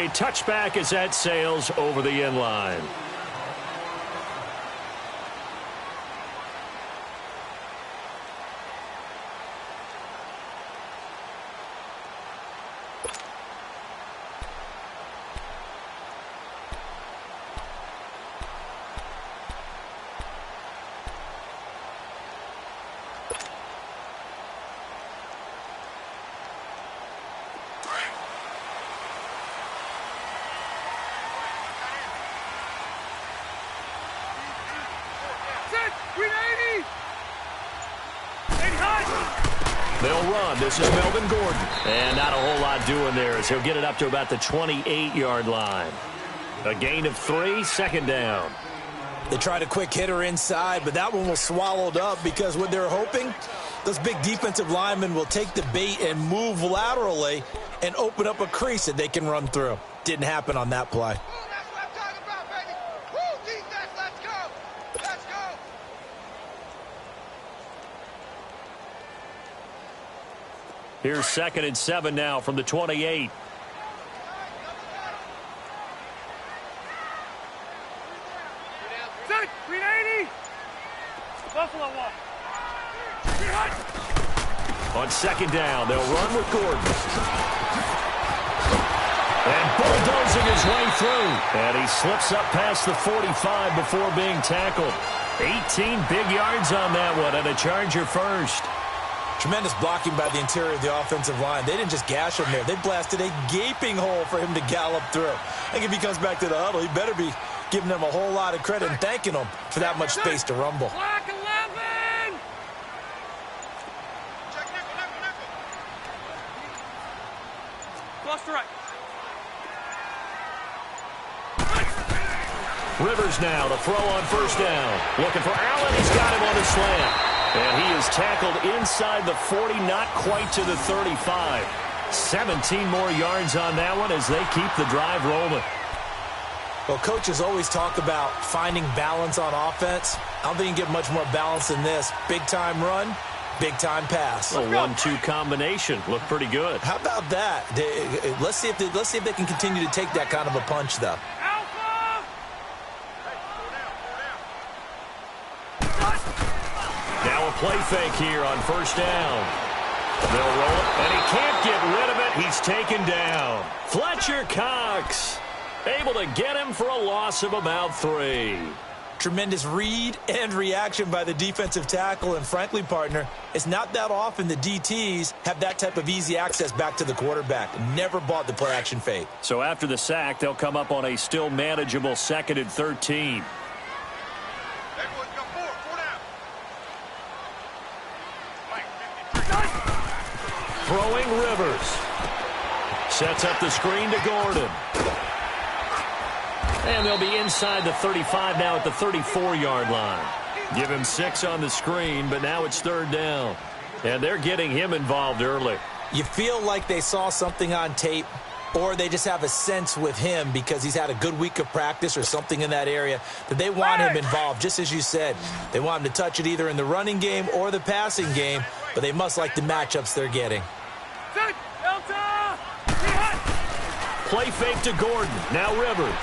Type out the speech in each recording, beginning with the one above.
a touchback as that sails over the end line. They'll run. This is Melvin Gordon. And not a whole lot doing there as he'll get it up to about the 28-yard line. A gain of 3, second down. They tried a quick hitter inside, but that one was swallowed up because what they're hoping, those big defensive linemen will take the bait and move laterally and open up a crease that they can run through. Didn't happen on that play. Here's 2nd and 7 now from the 28. Set, 380. Buffalo one. On 2nd down, they'll run with Gordon. And bulldozing his way through. And he slips up past the 45 before being tackled. 18 big yards on that one, and a Charger first. Tremendous blocking by the interior of the offensive line. They didn't just gash him there. They blasted a gaping hole for him to gallop through. I think if he comes back to the huddle, he better be giving them a whole lot of credit and thanking them for that much space to rumble. Black 11. Check nickel. Close to right. Rivers now to throw on 1st down. Looking for Allen. He's got him on the slant. And he is tackled inside the 40, not quite to the 35. 17 more yards on that one as they keep the drive rolling. Well, coaches always talk about finding balance on offense. I don't think you can get much more balance than this. Big-time run, big-time pass. A 1-2 combination. Looked pretty good. How about that? Let's see if they can continue to take that kind of a punch, though. Now a play fake here on 1st down. They'll roll it, and he can't get rid of it. He's taken down. Fletcher Cox able to get him for a loss of about 3. Tremendous read and reaction by the defensive tackle, and frankly, partner, it's not that often the DTs have that type of easy access back to the quarterback. Never bought the play-action fake. So after the sack, they'll come up on a still manageable 2nd and 13. Throwing Rivers. Sets up the screen to Gordon. And they'll be inside the 35 now at the 34-yard line. Give him 6 on the screen, but now it's 3rd down. And they're getting him involved early. You feel like they saw something on tape, or they just have a sense with him because he's had a good week of practice or something in that area that they want him involved, just as you said. They want him to touch it either in the running game or the passing game, but they must like the matchups they're getting. Play fake to Gordon. Now Rivers.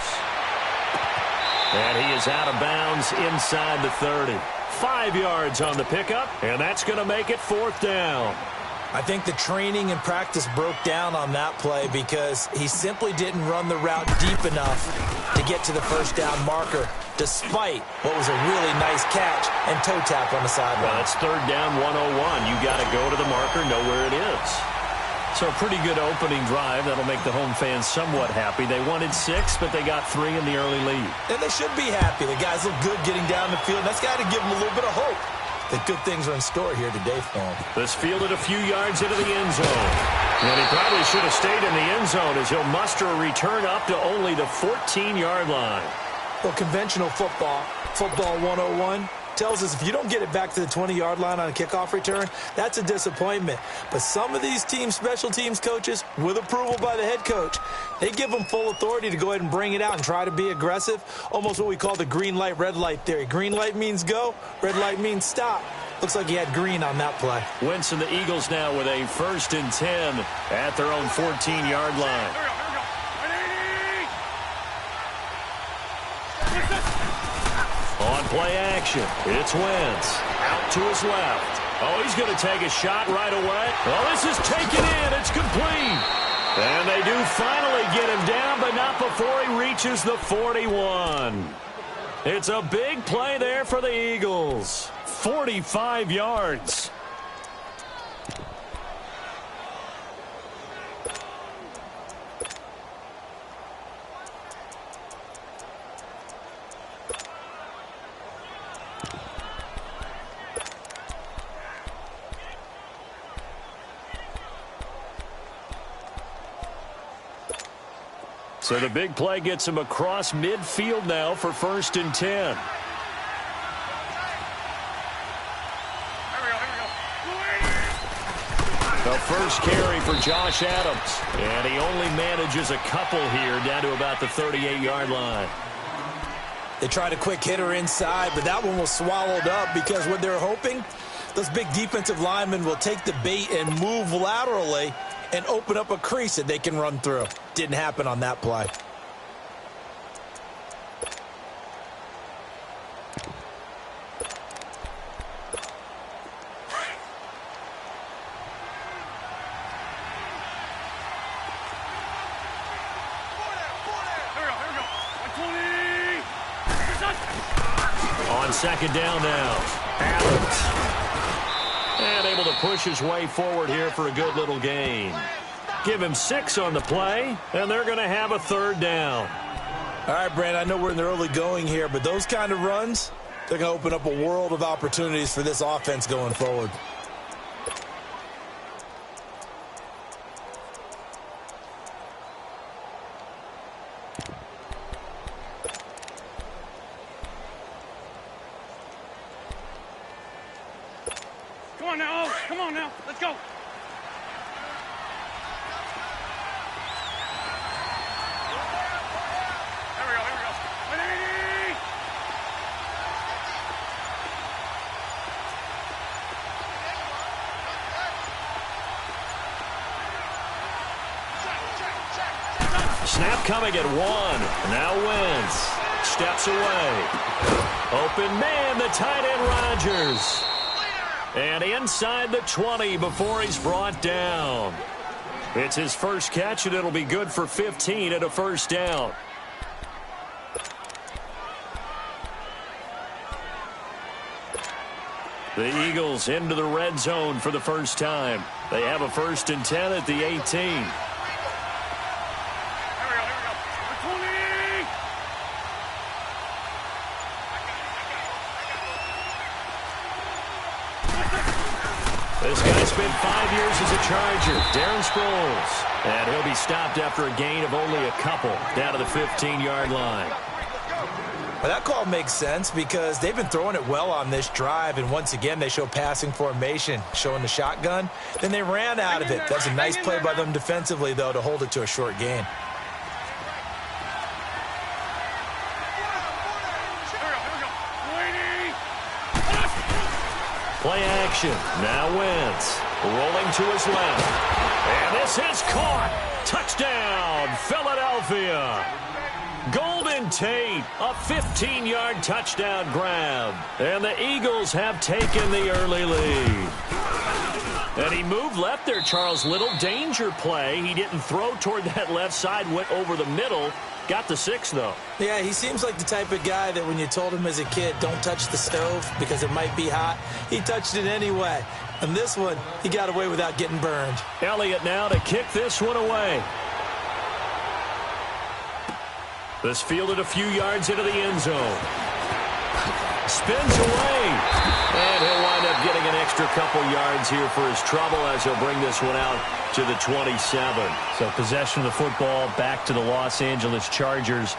And he is out of bounds inside the 30. 5 yards on the pickup, and that's going to make it 4th down. I think the training and practice broke down on that play because he simply didn't run the route deep enough to get to the 1st down marker, despite what was a really nice catch and toe tap on the sideline. Well, it's 3rd down 101. You got to go to the marker, know where it is. So a pretty good opening drive. That'll make the home fans somewhat happy. They wanted 6, but they got 3 in the early lead. And they should be happy. The guys look good getting down the field. That's got to give them a little bit of hope that good things are in store here today for them. This fielded a few yards into the end zone. And he probably should have stayed in the end zone as he'll muster a return up to only the 14-yard line. Well, conventional football 101, tells us if you don't get it back to the 20-yard line on a kickoff return, that's a disappointment. But some of these team special teams coaches, with approval by the head coach, they give them full authority to go ahead and bring it out and try to be aggressive, almost what we call the green light, red light theory. Green light means go, red light means stop. Looks like he had green on that play. Wentz and the Eagles now with a 1st and 10 at their own 14-yard line. Play action. It's Wentz. Out to his left. Oh, he's going to take a shot right away. Oh, this is taken in. It's complete. And they do finally get him down, but not before he reaches the 41. It's a big play there for the Eagles. 45 yards. So the big play gets him across midfield now for 1st and 10. The first carry for Josh Adams. And he only manages a couple here down to about the 38-yard line. They tried a quick hitter inside, but that one was swallowed up because what they're hoping, those big defensive linemen will take the bait and move laterally and open up a crease that they can run through. Didn't happen on that play. On 2nd down now, Adams. And able to push his way forward here for a good little gain. Give him 6 on the play, and they're going to have a 3rd down. All right, Brand, I know we're in the early going here, but those kind of runs, they're going to open up a world of opportunities for this offense going forward. Come on now. Let's go. Here we go. 180. Snap coming at 1. Now Wentz steps away. Open man, the tight end Rodgers. And inside the 20 before he's brought down. It's his first catch, and it'll be good for 15 at a 1st down. The Eagles into the red zone for the first time. They have a 1st and 10 at the 18. This guy spent 5 years as a Charger, Darren Sproles. And he'll be stopped after a gain of only a couple down to the 15-yard line. Well, that call makes sense because they've been throwing it well on this drive, and once again they show passing formation, showing the shotgun. Then they ran out of it. That's a nice play by them defensively, though, to hold it to a short gain. Play action. Now Wentz rolling to his left. And this is caught. Touchdown, Philadelphia. Golden Tate, a 15-yard touchdown grab. And the Eagles have taken the early lead. And he moved left there, Charles. Little danger play. He didn't throw toward that left side, went over the middle. Got the 6, though. Yeah, he seems like the type of guy that when you told him as a kid, don't touch the stove because it might be hot, he touched it anyway. And this one, he got away without getting burned. Elliott now to kick this one away. This fielded a few yards into the end zone. Spins away. And he'll wind up getting an extra couple yards here for his trouble as he'll bring this one out to the 27. So possession of the football back to the Los Angeles Chargers.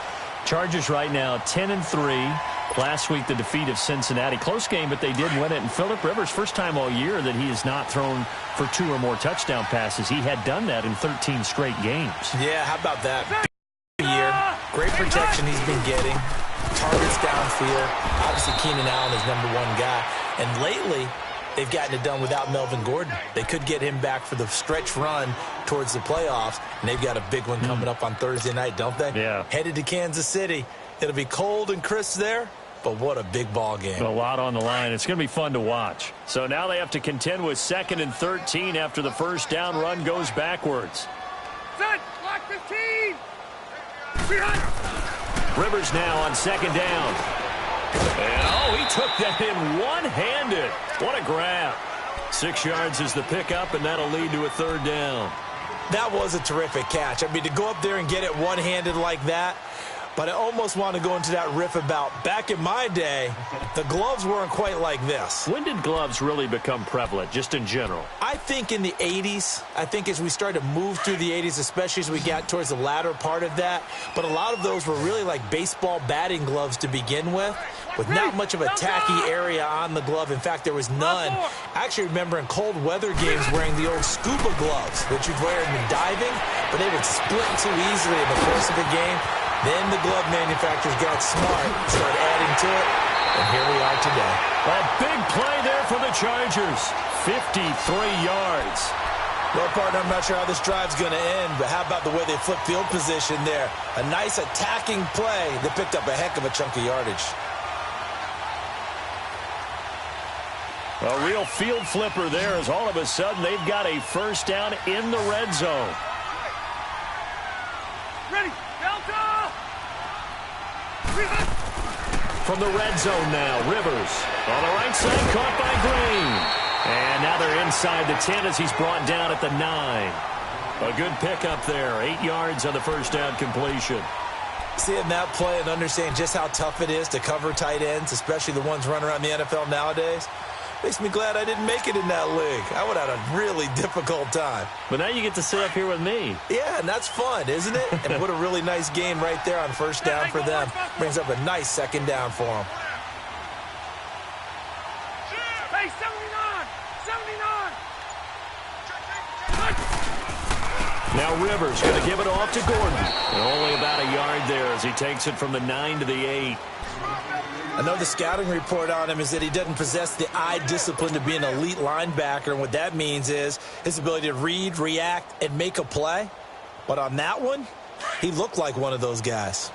Chargers right now 10-3. Last week the defeat of Cincinnati. Close game, but they did win it. And Phillip Rivers, first time all year that he has not thrown for 2 or more touchdown passes. He had done that in 13 straight games. Yeah, how about that? Year. Great protection he's been getting. Targets downfield. Obviously, Keenan Allen is #1 guy. And lately, they've gotten it done without Melvin Gordon. They could get him back for the stretch run towards the playoffs. And they've got a big one coming up on Thursday night, don't they? Yeah. Headed to Kansas City. It'll be cold and crisp there. but what a big ball game. A lot on the line. It's going to be fun to watch. So now they have to contend with 2nd and 13 after the first down run goes backwards. Set, block 15. Rivers now on 2nd down. And, he took that in one-handed. What a grab. 6 yards is the pickup, and that'll lead to a 3rd down. That was a terrific catch. I mean, to go up there and get it one-handed like that, but I almost want to go into that riff about back in my day, the gloves weren't quite like this. When did gloves really become prevalent, just in general? I think in the 80s. I think as we started to move through the 80s, especially as we got towards the latter part of that. But a lot of those were really like baseball batting gloves to begin with not much of a tacky area on the glove. In fact, there was none. I actually remember in cold weather games wearing the old scuba gloves that you'd wear in diving, but they would split too easily in the course of a game. Then the glove manufacturers got smart and started adding to it, and here we are today. A big play there for the Chargers. 53 yards. Well, partner, I'm not sure how this drive's going to end, but how about the way they flip field position there? A nice attacking play that picked up a heck of a chunk of yardage. A real field flipper there as all of a sudden they've got a first down in the red zone. Ready, Delta! From the red zone now, Rivers on the right side, caught by Green. And now they're inside the 10 as he's brought down at the 9. A good pickup there, 8 yards on the first down completion. Seeing that play and understanding just how tough it is to cover tight ends, especially the ones running around the NFL nowadays, makes me glad I didn't make it in that league. I would have had a really difficult time. But now you get to sit up here with me. Yeah, and that's fun, isn't it? And what a really nice game right there on first down for them. Brings up a nice 2nd down for them. Hey, 79! 79! Now Rivers going to give it off to Gordon. And only about a yard there as he takes it from the 9 to the 8. Another scouting report on him is that he doesn't possess the eye discipline to be an elite linebacker, and what that means is his ability to read, react, and make a play. But on that one, he looked like one of those guys.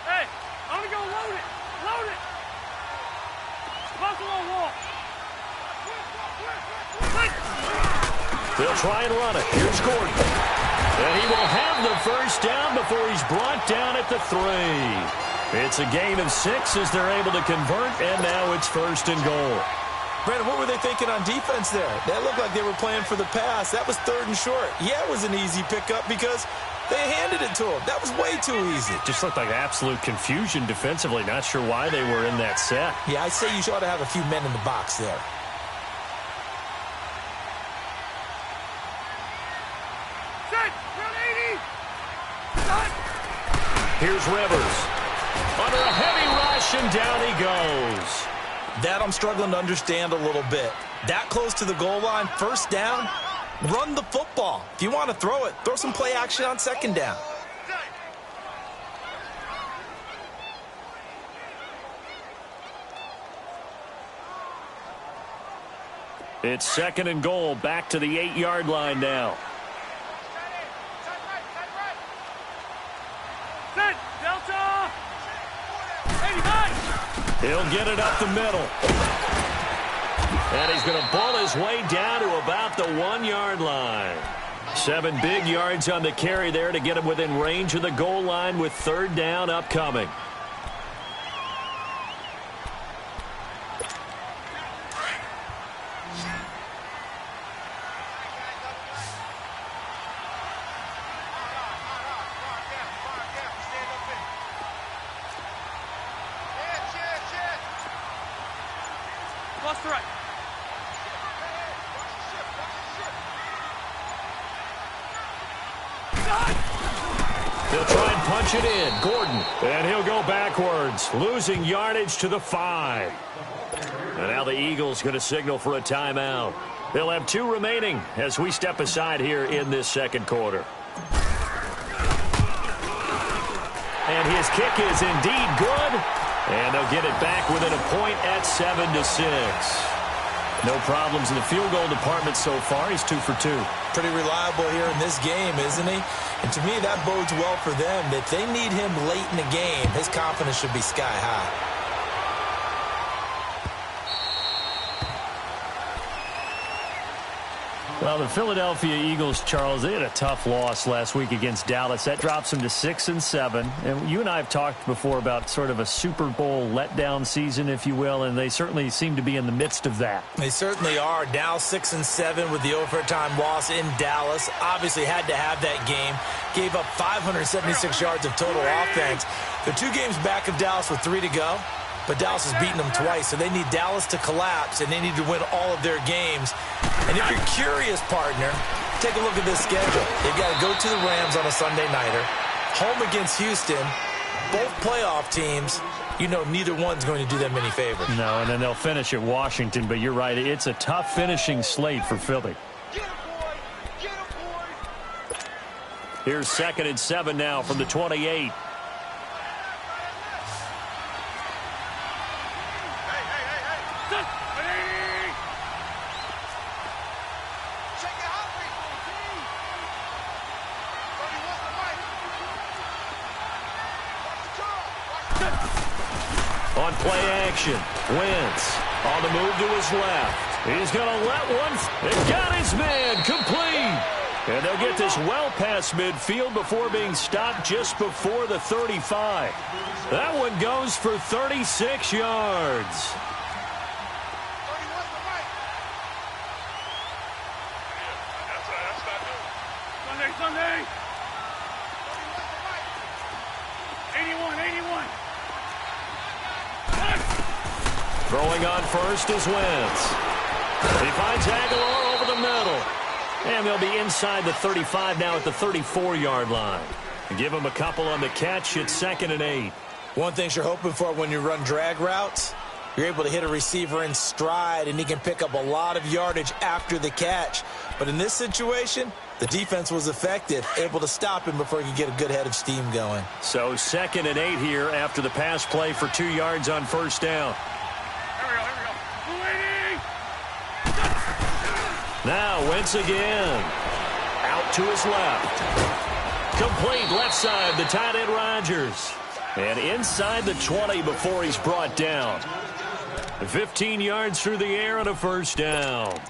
Hey, I'm gonna go load it! Load it! Buffalo wall! They'll try and run it. Here's Gordon. And he will have the first down before he's brought down at the 3. It's a gain of 6 as they're able to convert, and now it's 1st and goal. Brandon, what were they thinking on defense there? That looked like they were playing for the pass. That was 3rd and short. Yeah, it was an easy pickup because they handed it to him. That was way too easy. Just looked like absolute confusion defensively. Not sure why they were in that set. Yeah, I say you ought to have a few men in the box there. Here's Rivers. Under a heavy rush, and down he goes. That I'm struggling to understand a little bit. That close to the goal line, first down, run the football. If you want to throw it, throw some play action on 2nd down. It's 2nd and goal, back to the 8-yard line now. Set, Delta! 85! He'll get it up the middle. And he's going to ball his way down to about the 1-yard line. 7 big yards on the carry there to get him within range of the goal line with 3rd down upcoming. Lost the right. They'll try and punch it in. Gordon. And he'll go backwards, losing yardage to the 5. And now the Eagles going to signal for a timeout. They'll have 2 remaining as we step aside here in this 2nd quarter. And his kick is indeed good. And they'll get it back within a point at 7-6. No problems in the field goal department so far. He's 2 for 2. Pretty reliable here in this game, isn't he? And to me, that bodes well for them. If they need him late in the game, his confidence should be sky high. Well, the Philadelphia Eagles, Charles, they had a tough loss last week against Dallas. That drops them to 6-7. And you and I have talked before about sort of a Super Bowl letdown season, if you will, and they certainly seem to be in the midst of that. They certainly are. Now 6-7 with the overtime loss in Dallas. Obviously had to have that game. Gave up 576 yards of total offense. They're 2 games back of Dallas with 3 to go. But Dallas has beaten them twice, so they need Dallas to collapse, and they need to win all of their games. And if you're curious, partner, take a look at this schedule. They've got to go to the Rams on a Sunday nighter, home against Houston, both playoff teams. You know neither one's going to do them any favors. No, and then they'll finish at Washington, but you're right. It's a tough finishing slate for Philly. Here's 2nd and 7 now from the 28. On play action, Wentz on the move to his left. He's going to let one. They got his man complete. And they'll get this well past midfield before being stopped just before the 35. That one goes for 36 yards. Sunday. 81. Throwing on first is Wentz. He finds Aguilar over the middle. And they'll be inside the 35 now at the 34-yard line. Give him a couple on the catch. It's 2nd and 8. One thing you're hoping for when you run drag routes, you're able to hit a receiver in stride, and he can pick up a lot of yardage after the catch. But in this situation, the defense was effective, able to stop him before he could get a good head of steam going. So 2nd and 8 here after the pass play for 2 yards on first down. Now Wentz again. Out to his left. Complete left side, the tight end Rodgers. And inside the 20 before he's brought down. 15 yards through the air and a first down.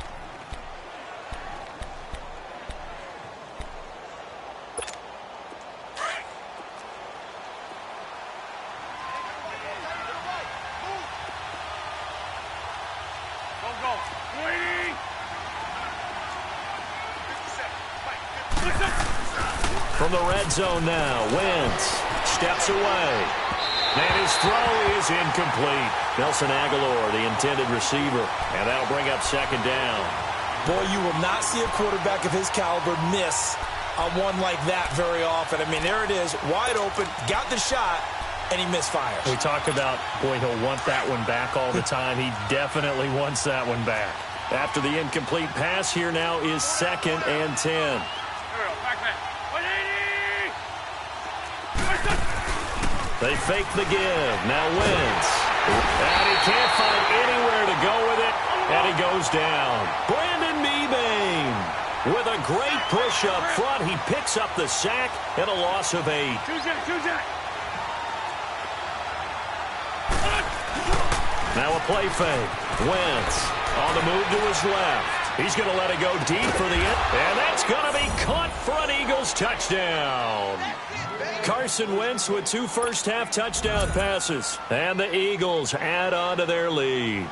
From the red zone now, Wentz steps away. And his throw is incomplete. Nelson Aguilar, the intended receiver. And that'll bring up 2nd down. Boy, you will not see a quarterback of his caliber miss on one like that very often. I mean, there it is, wide open, got the shot, and he misfires. We talk about, boy, he'll want that one back all the time. He definitely wants that one back. After the incomplete pass, here now is 2nd and 10. They fake the give. Now Wentz. And he can't find anywhere to go with it. And he goes down. Brandon Mebane with a great push up front. He picks up the sack and a loss of 8. Now a play fake. Wentz on the move to his left. He's going to let it go deep for the end. And that's going to be caught for an Eagles touchdown. Carson Wentz with 2 first-half touchdown passes. And the Eagles add on to their lead.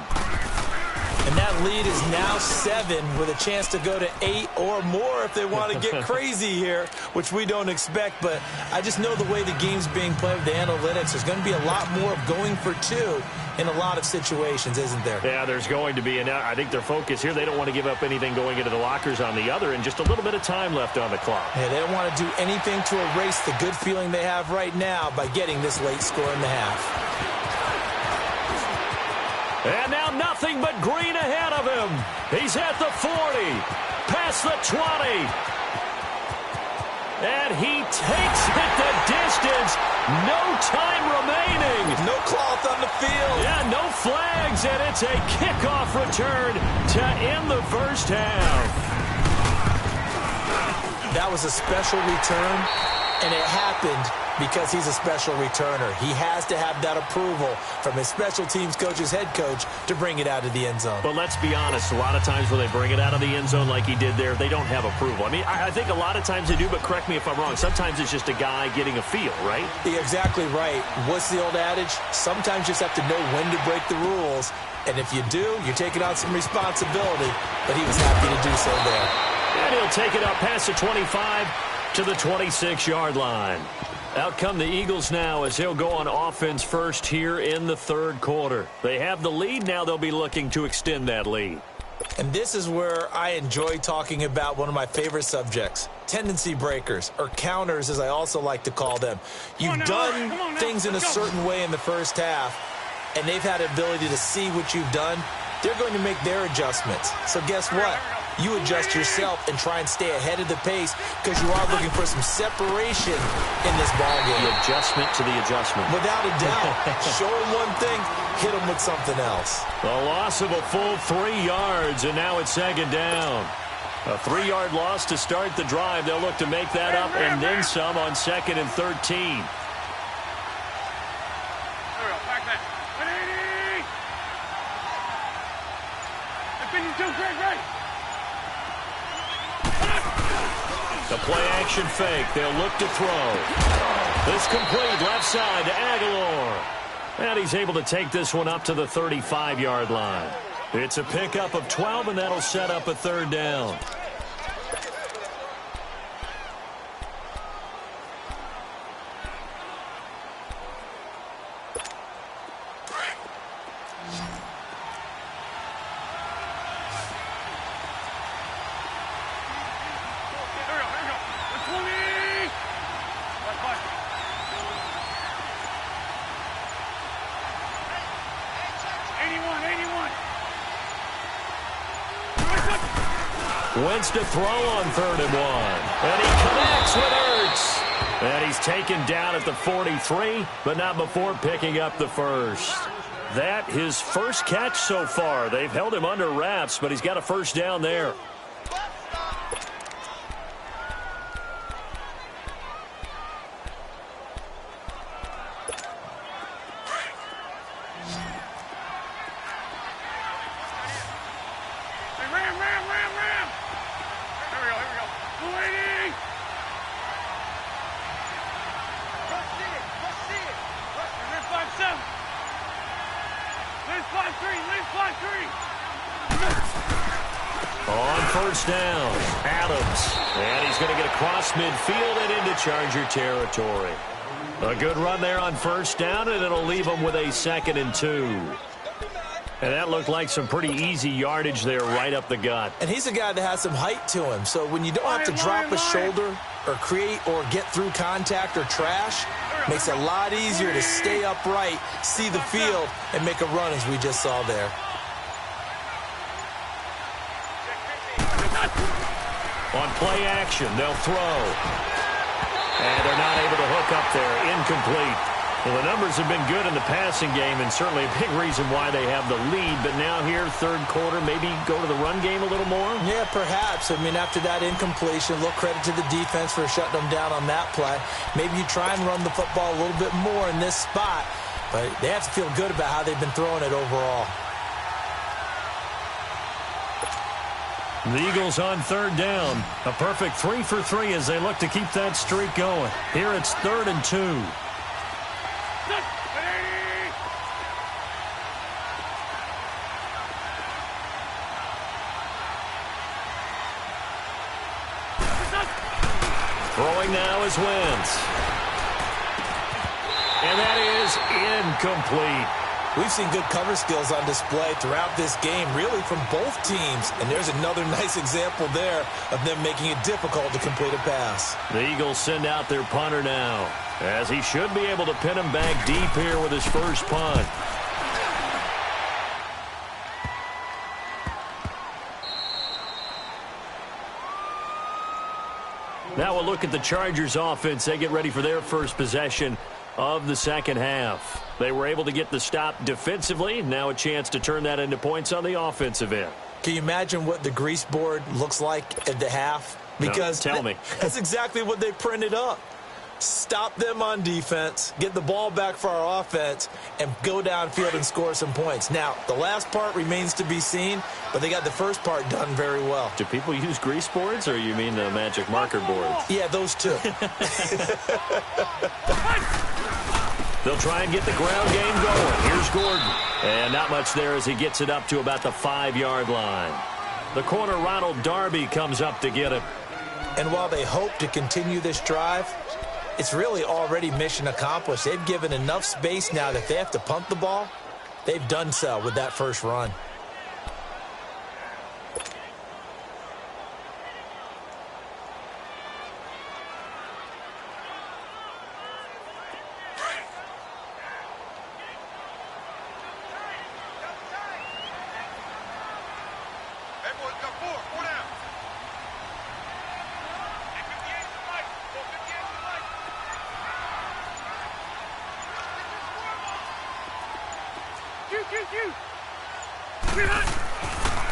And that lead is now 7 with a chance to go to 8 or more if they want to get crazy here, which we don't expect. But I just know the way the game's being played with the analytics, there's going to be a lot more of going for 2 in a lot of situations, isn't there? Yeah, there's going to be. And I think their focus here, they don't want to give up anything going into the lockers on the other, and just a little bit of time left on the clock. Yeah, they don't want to do anything to erase the good feeling they have right now by getting this late score in the half. And now nothing but green ahead of him. He's at the 40, past the 20. And he takes it the distance. No time remaining. No cloth on the field. Yeah, no flags, and it's a kickoff return to end the first half. That was a special return, and it happened because he's a special returner. He has to have that approval from his special teams coach's head coach to bring it out of the end zone. But let's be honest, a lot of times when they bring it out of the end zone like he did there, they don't have approval. I mean, I think a lot of times they do, but correct me if I'm wrong. Sometimes it's just a guy getting a feel, right? You're exactly right. What's the old adage? Sometimes you just have to know when to break the rules. And if you do, you're taking on some responsibility. But he was happy to do so there. And he'll take it up past the 25 to the 26-yard line. Out come the Eagles now as he'll go on offense first here in the third quarter. They have the lead. Now they'll be looking to extend that lead. And this is where I enjoy talking about one of my favorite subjects, tendency breakers, or counters as I also like to call them. You've done things in a certain way in the first half, and they've had the ability to see what you've done. They're going to make their adjustments. So guess what? You adjust yourself and try and stay ahead of the pace because you are looking for some separation in this ballgame. The adjustment to the adjustment. Without a doubt. Show them one thing, hit them with something else. The loss of a full 3 yards, and now it's second down. A 3-yard loss to start the drive. They'll look to make that up and then some on 2nd and 13. The play-action fake. They'll look to throw. This complete left side to Aguilar. And he's able to take this one up to the 35-yard line. It's a pickup of 12, and that'll set up a third down. Wentz to throw on 3rd and 1. And he connects with Ertz. And he's taken down at the 43, but not before picking up the first. That his first catch so far. They've held him under wraps, but he's got a first down there. On first down, Adams. And he's going to get across midfield and into Charger territory. A good run there on first down, and it'll leave him with a 2nd and 2. And that looked like some pretty easy yardage there right up the gut. And he's a guy that has some height to him. So when you don't have to drop a shoulder or create or get through contact or trash, makes it a lot easier to stay upright, see the field, and make a run as we just saw there. On play action, they'll throw. And they're not able to hook up there. Incomplete. Well, the numbers have been good in the passing game, and certainly a big reason why they have the lead. But now here, third quarter, maybe go to the run game a little more? Yeah, perhaps. I mean, after that incompletion, a little credit to the defense for shutting them down on that play. Maybe you try and run the football a little bit more in this spot. But they have to feel good about how they've been throwing it overall. The Eagles on third down. A perfect 3 for 3 as they look to keep that streak going. Here it's 3rd and 2. Throwing now is Wentz. And that is incomplete. We've seen good cover skills on display throughout this game, really from both teams. And there's another nice example there of them making it difficult to complete a pass. The Eagles send out their punter now, as he should be able to pin him back deep here with his first punt. Now we'll look at the Chargers offense. They get ready for their first possession of the second half. They were able to get the stop defensively. Now a chance to turn that into points on the offensive end. Can you imagine what the grease board looks like at the half? Because no, tell me. That's exactly what they printed up. Stop them on defense, get the ball back for our offense, and go downfield and score some points. Now, the last part remains to be seen, but they got the first part done very well. Do people use grease boards, or you mean the magic marker boards? Yeah, those two. They'll try and get the ground game going. Here's Gordon. And not much there as he gets it up to about the 5-yard line. The corner, Ronald Darby, comes up to get it. And while they hope to continue this drive, it's really already mission accomplished. They've given enough space now that if they have to punt the ball, they've done so with that first run.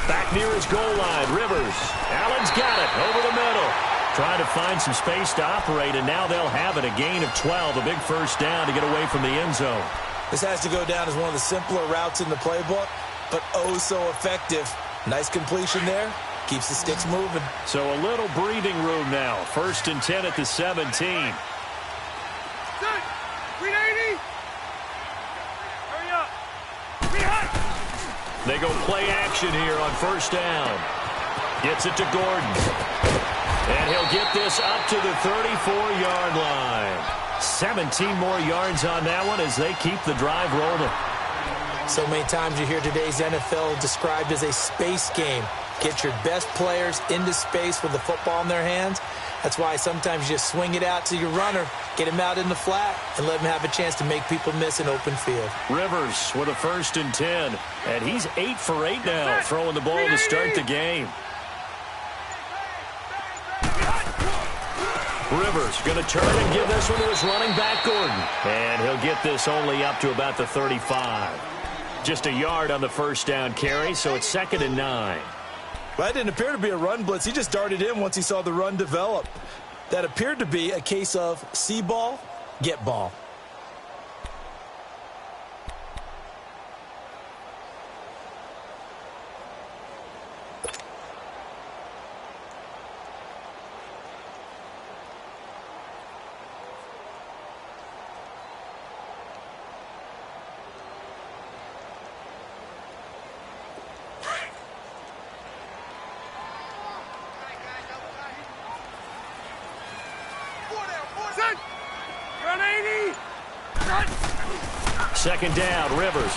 Back near his goal line, Rivers. Allen's got it over the middle. Trying to find some space to operate, and now they'll have it. A gain of 12, a big first down to get away from the end zone. This has to go down as one of the simpler routes in the playbook, but oh so effective. Nice completion there. Keeps the sticks moving. So a little breathing room now. 1st and 10 at the 17. Set. 380. Hurry up. They go play action here on 1st down. Gets it to Gordon. And he'll get this up to the 34-yard line. 17 more yards on that one as they keep the drive rolling. So many times you hear today's NFL described as a space game. Get your best players into space with the football in their hands. That's why sometimes you just swing it out to your runner, get him out in the flat, and let him have a chance to make people miss an open field. Rivers with a 1st and 10. And he's 8 for 8 now, throwing the ball to start the game. Rivers going to turn and give this one to his running back, Gordon. And he'll get this only up to about the 35. Just a yard on the 1st down carry, so it's 2nd and 9. Well, that didn't appear to be a run blitz. He just darted in once he saw the run develop. That appeared to be a case of see ball, get ball. Second down, Rivers.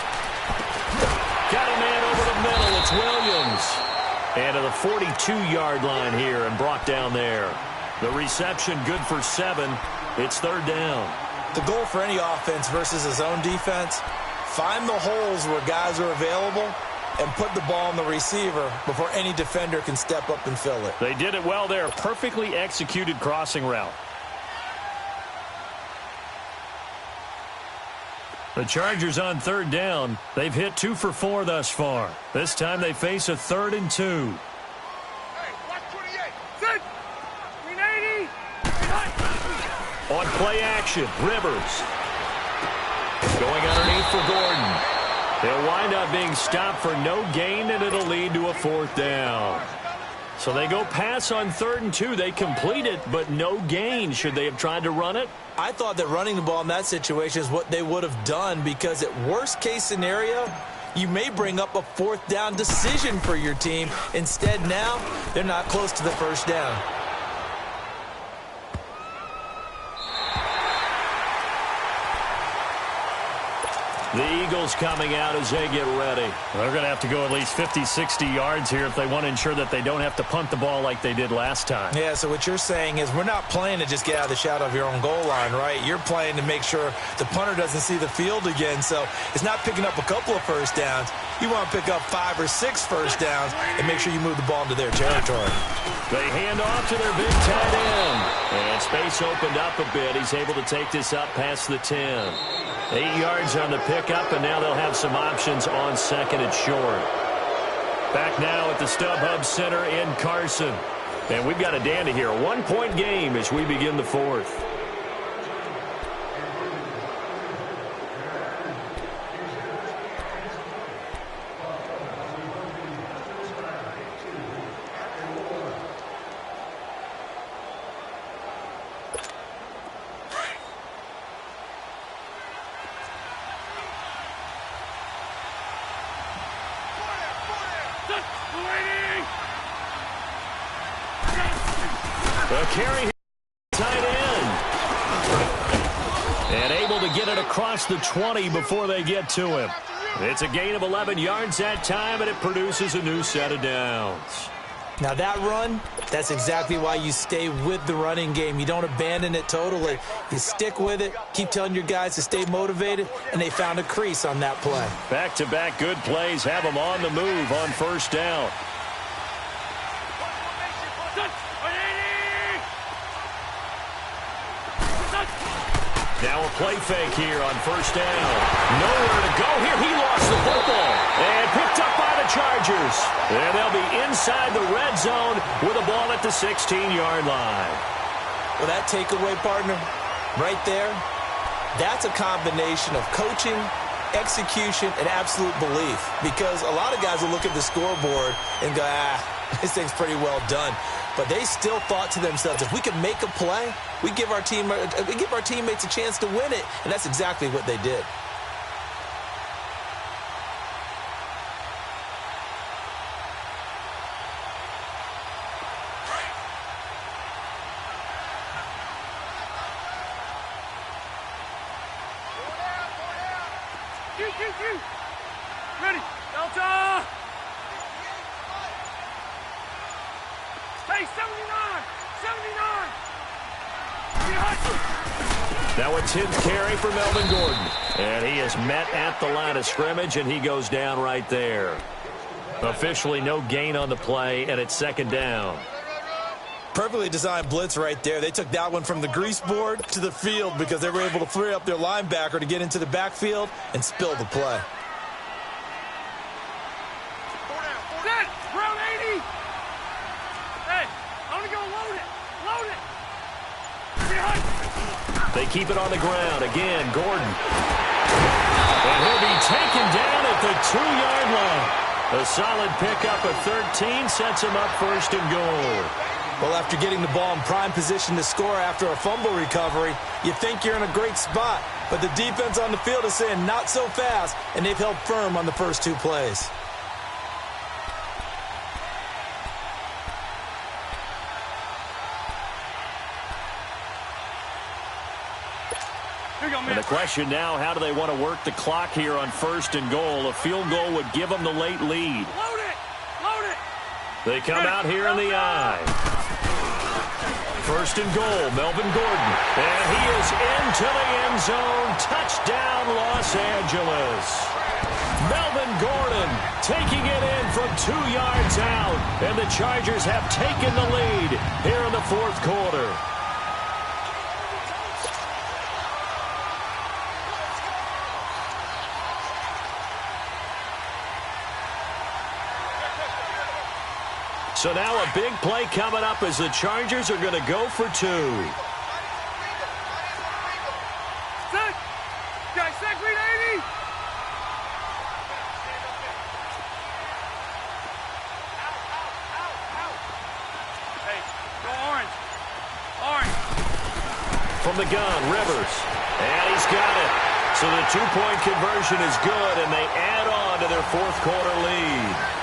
Got a man over the middle. It's Williams. And to the 42-yard line here and brought down there. The reception good for 7. It's 3rd down. The goal for any offense versus his own defense, find the holes where guys are available and put the ball on the receiver before any defender can step up and fill it. They did it well there. Perfectly executed crossing route. The Chargers on 3rd down. They've hit 2 for 4 thus far. This time they face a 3rd and 2. Hey, watch 28. Set. 380. On play action, Rivers. Going underneath for Gordon. He'll wind up being stopped for no gain, and it'll lead to a 4th down. So they go pass on 3rd and 2. They complete it, but no gain. Should they have tried to run it? I thought that running the ball in that situation is what they would have done, because at worst case scenario, you may bring up a 4th down decision for your team. Instead, now they're not close to the 1st down. The Eagles coming out as they get ready. They're going to have to go at least 50, 60 yards here if they want to ensure that they don't have to punt the ball like they did last time. Yeah, so what you're saying is we're not playing to just get out of the shadow of your own goal line, right? You're playing to make sure the punter doesn't see the field again. So it's not picking up a couple of first downs. You want to pick up 5 or 6 first downs and make sure you move the ball into their territory. They hand off to their big tight end. And space opened up a bit. He's able to take this up past the 10. 8 yards on the pickup, and now they'll have some options on second and short. Back now at the StubHub Center in Carson. And we've got a dandy here. A 1-point game as we begin the fourth. Carry tight end. And able to get it across the 20 before they get to him. It's a gain of 11 yards that time, and it produces a new set of downs. Now that run, that's exactly why you stay with the running game. You don't abandon it totally. You stick with it, keep telling your guys to stay motivated, and they found a crease on that play. Back-to-back good plays have them on the move on first down. Now a play fake here on first down. Nowhere to go here. He lost the football. And picked up by the Chargers. And they'll be inside the red zone with a ball at the 16-yard line. Well, that takeaway, partner, right there, that's a combination of coaching, execution, and absolute belief. Because a lot of guys will look at the scoreboard and go, this thing's pretty well done. But they still thought to themselves, if we can make a play, we give our teammates a chance to win it. And that's exactly what they did. Ready, Delta! Hey, 79! 79! Now a 10th carry for Melvin Gordon. And he is met at the line of scrimmage, and he goes down right there. Officially no gain on the play, and it's second down. Perfectly designed blitz right there. They took that one from the grease board to the field because they were able to free up their linebacker to get into the backfield and spill the play. Set! Round 80! Hey, I'm going to go load it! Load it! They keep it on the ground. Again, Gordon. And he'll be taken down at the 2-yard line. A solid pickup of 13 sets him up first and goal. Well, after getting the ball in prime position to score after a fumble recovery, you think you're in a great spot. But the defense on the field is saying not so fast, and they've held firm on the first 2 plays. And the question now, how do they want to work the clock here on first and goal? A field goal would give them the late lead. Load it! Load it! They come out here in the eye. First and goal, Melvin Gordon. And he is into the end zone. Touchdown, Los Angeles. Melvin Gordon taking it in from 2 yards out. And the Chargers have taken the lead here in the fourth quarter. So now a big play coming up as the Chargers are going to go for 2. Set! Guys, set, green 80! Hey, go orange. Orange. From the gun, Rivers. And he's got it. So the 2-point conversion is good, and they add on to their fourth quarter lead.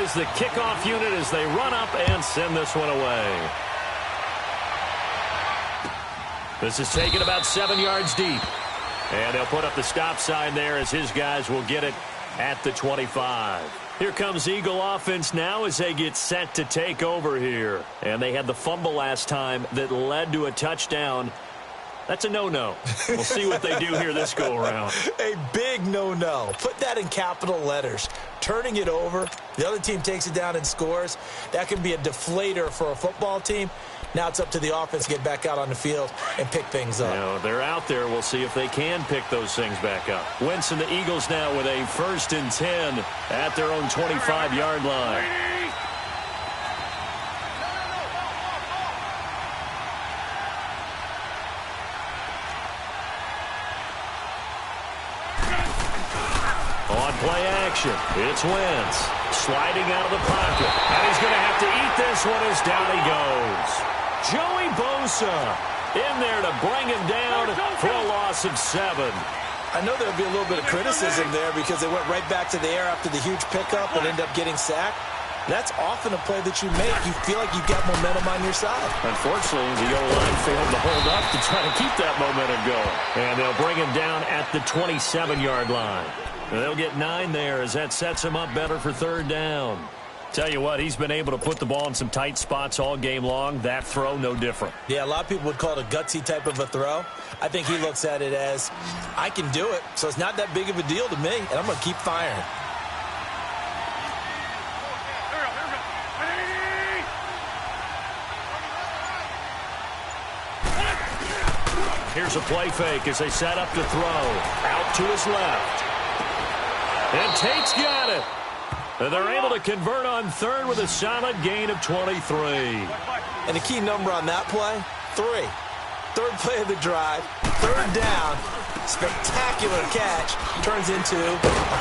is the kickoff unit as they run up and send this one away. This is taken about 7 yards deep. And they'll put up the stop sign there as his guys will get it at the 25. Here comes Eagle offense now as they get set to take over here. And they had the fumble last time that led to a touchdown. That's a no-no. We'll see what they do here this go-around. A big no-no. Put that in capital letters. Turning it over, the other team takes it down and scores. That can be a deflator for a football team. Now it's up to the offense to get back out on the field and pick things up. You know, they're out there. We'll see if they can pick those things back up. Wentz and the Eagles now with a 1st and 10 at their own 25-yard line. On play action, it's Wentz sliding out of the pocket. And he's going to have to eat this one as down he goes. Joey Bosa in there to bring him down for a loss of 7. I know there'll be a little bit of criticism there because they went right back to the air after the huge pickup and ended up getting sacked. That's often a play that you make. You feel like you've got momentum on your side. Unfortunately, the O-line failed to hold up to try to keep that momentum going. And they'll bring him down at the 27-yard line. They'll get 9 there as that sets him up better for 3rd down. Tell you what, he's been able to put the ball in some tight spots all game long. That throw, no different. Yeah, a lot of people would call it a gutsy type of a throw. I think he looks at it as, I can do it, so it's not that big of a deal to me, and I'm going to keep firing. Here's a play fake as they set up to throw. Out to his left. And Tate's got it. And they're able to convert on 3rd with a solid gain of 23. And the key number on that play, 3. 3rd play of the drive, 3rd down, spectacular catch, turns into a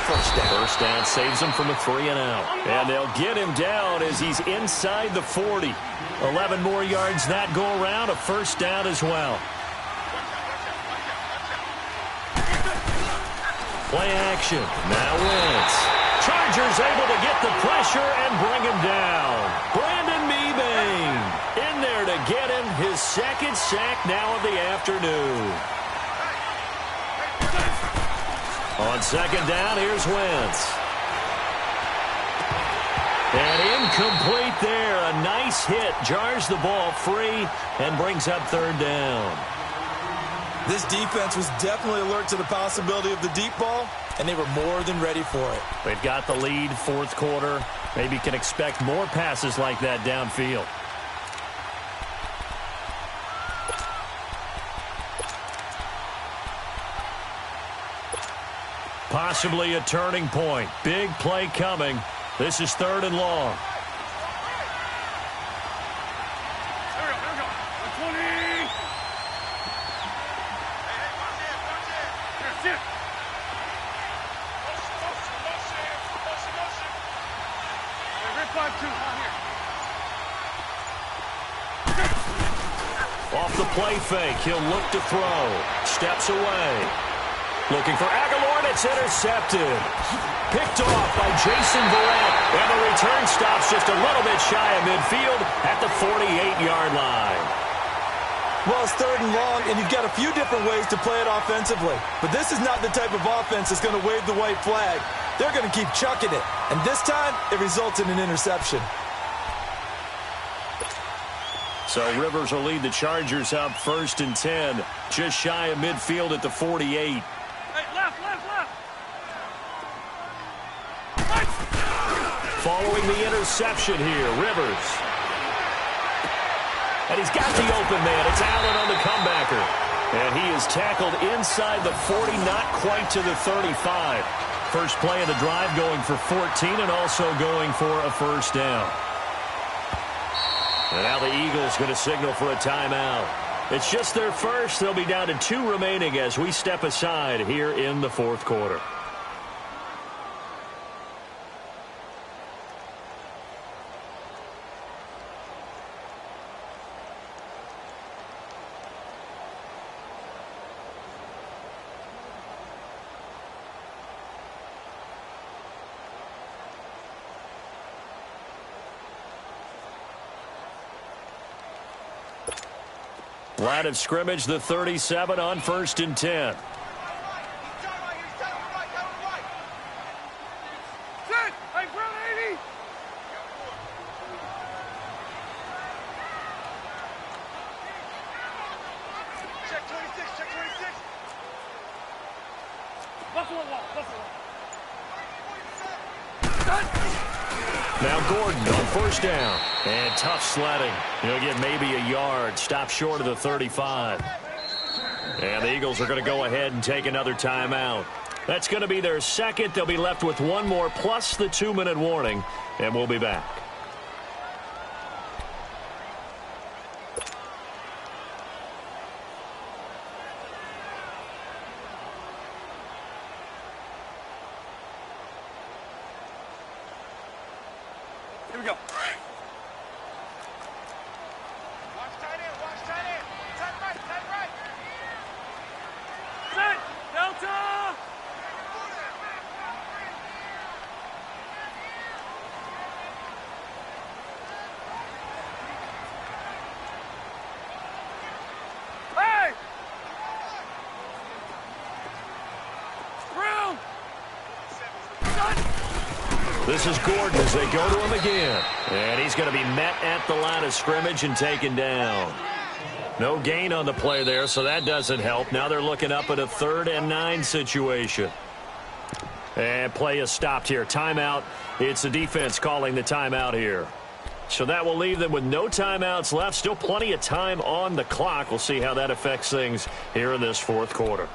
1st down. 1st down saves him from a 3-and-out. And they'll get him down as he's inside the 40. 11 more yards that go around, a 1st down as well. Play action, now Wentz. Chargers able to get the pressure and bring him down. Brandon Mebane in there to get him his 2nd sack now of the afternoon. On 2nd down, here's Wentz. And incomplete there. A nice hit. Jars the ball free and brings up 3rd down. This defense was definitely alert to the possibility of the deep ball, and they were more than ready for it. They've got the lead, 4th quarter. Maybe can expect more passes like that downfield. Possibly a turning point. Big play coming. This is 3rd and long. Off the play fake, he'll look to throw. Steps away. Looking for Aguilar, and it's intercepted. Picked off by Jason Verrett. And the return stops just a little bit shy of midfield at the 48-yard line. Well, it's 3rd and long, and you've got a few different ways to play it offensively. But this is not the type of offense that's going to wave the white flag. They're going to keep chucking it. And this time, it results in an interception. So Rivers will lead the Chargers up 1st and 10. Just shy of midfield at the 48. Hey, left. Following the interception here, Rivers. And he's got the open man. It's Allen on the comebacker. And he is tackled inside the 40, not quite to the 35. First play of the drive going for 14 and also going for a 1st down. And now the Eagles going to signal for a timeout. It's just their first. They'll be down to 2 remaining as we step aside here in the 4th quarter. Line of scrimmage, the 37 on 1st and 10. Hey, Brown 80. Check 26, check 26. Buffalo wall, Buffalo. Now Gordon on 1st down. And tough sledding. He'll get maybe a yard. Stop short of the 35. And the Eagles are going to go ahead and take another timeout. That's going to be their second. They'll be left with one more plus the 2-minute warning. And we'll be back. Here we go. Watch tight end, watch tight end. Tight right, tight right. Set, Delta. Hey! Brown! This is Gordon as they go to him again. And he's going to be met at the line of scrimmage and taken down. No gain on the play there, so that doesn't help. Now they're looking up at a 3rd and 9 situation. And play is stopped here. Timeout. It's the defense calling the timeout here. So that will leave them with no timeouts left. Still plenty of time on the clock. We'll see how that affects things here in this 4th quarter.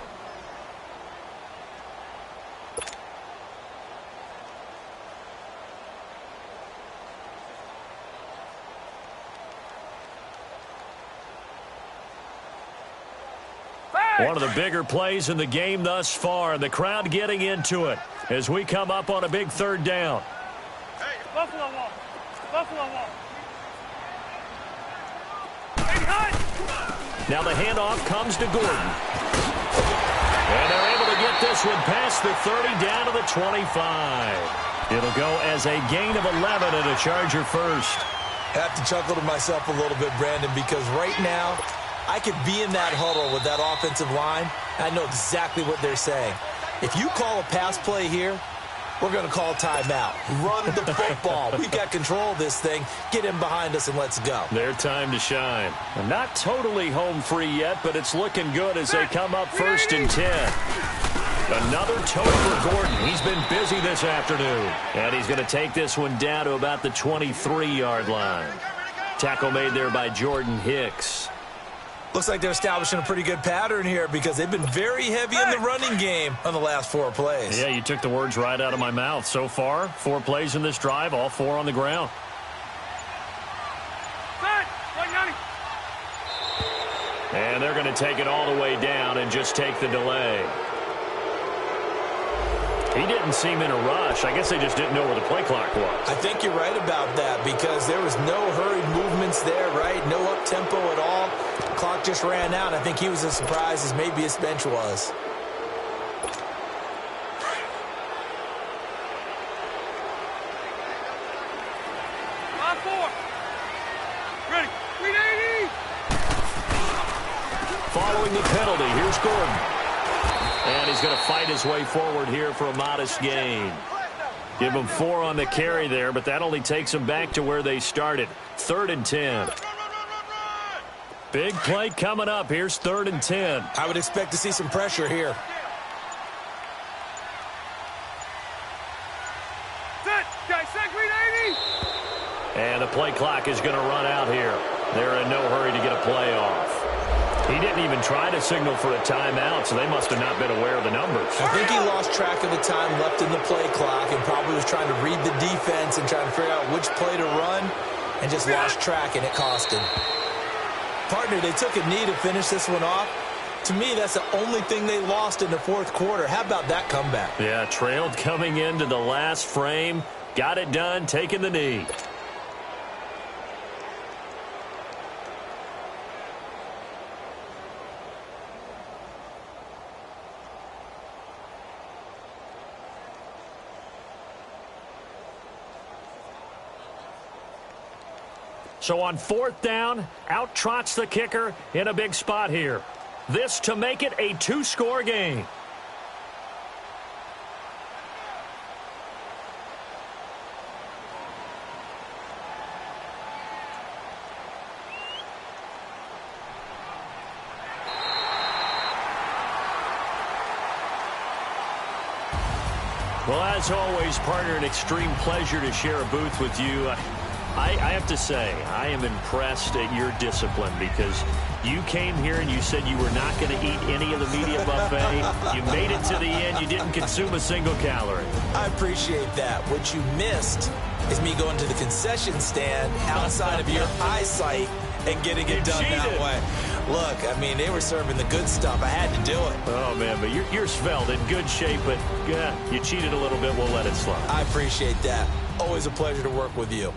One of the bigger plays in the game thus far, and the crowd getting into it as we come up on a big 3rd down. Hey, Buffalo wall. Buffalo wall. Hey, hut! Now the handoff comes to Gordon. And they're able to get this one past the 30 down to the 25. It'll go as a gain of 11 and a Charger first. I have to chuckle to myself a little bit, Brandon, because right now I could be in that huddle with that offensive line. I know exactly what they're saying. If you call a pass play here, we're going to call timeout. Run the football. We've got control of this thing. Get in behind us and let's go. Their time to shine. Not totally home free yet, but it's looking good as they come up 1st and 10. Another toe for Gordon. He's been busy this afternoon. And he's going to take this one down to about the 23-yard line. Tackle made there by Jordan Hicks. Looks like they're establishing a pretty good pattern here because they've been very heavy in the running game on the last 4 plays. Yeah, you took the words right out of my mouth. So far, 4 plays in this drive, all 4 on the ground. And they're going to take it all the way down and just take the delay. He didn't seem in a rush. I guess they just didn't know where the play clock was. I think you're right about that because there was no hurried movements there, right? No up-tempo at all. The clock just ran out. I think he was as surprised as maybe his bench was. Ready. 380. Following the penalty, here's Gordon. And he's going to fight his way forward here for a modest gain. Give him 4 on the carry there, but that only takes them back to where they started. 3rd and 10. Big play coming up. Here's 3rd and 10. I would expect to see some pressure here. Set. Guys, set. Green 80. And the play clock is going to run out here. They're in no hurry to get a play off. He didn't even try to signal for a timeout, so they must have not been aware of the numbers. I think he lost track of the time left in the play clock and probably was trying to read the defense and trying to figure out which play to run and just lost track, and it cost him. Partner, they took a knee to finish this one off. To me, that's the only thing they lost in the 4th quarter. How about that comeback? Yeah, trailed coming into the last frame. Got it done, taking the knee. So on 4th down, out trots the kicker in a big spot here. This to make it a 2-score game. Well, as always, partner, an extreme pleasure to share a booth with you. I have to say, I am impressed at your discipline because you came here and you said you were not going to eat any of the media buffet. You made it to the end. You didn't consume a single calorie. I appreciate that. What you missed is me going to the concession stand outside of your eyesight and getting it done that way. Look, I mean, they were serving the good stuff. I had to do it. Oh, man, but you're svelte, in good shape, but you cheated a little bit. We'll let it slide. I appreciate that. Always a pleasure to work with you.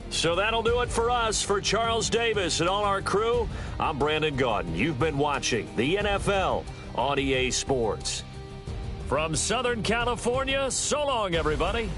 So that'll do it for us. For Charles Davis and all our crew, I'm Brandon Gaudin. You've been watching the NFL on EA Sports. From Southern California, so long, everybody.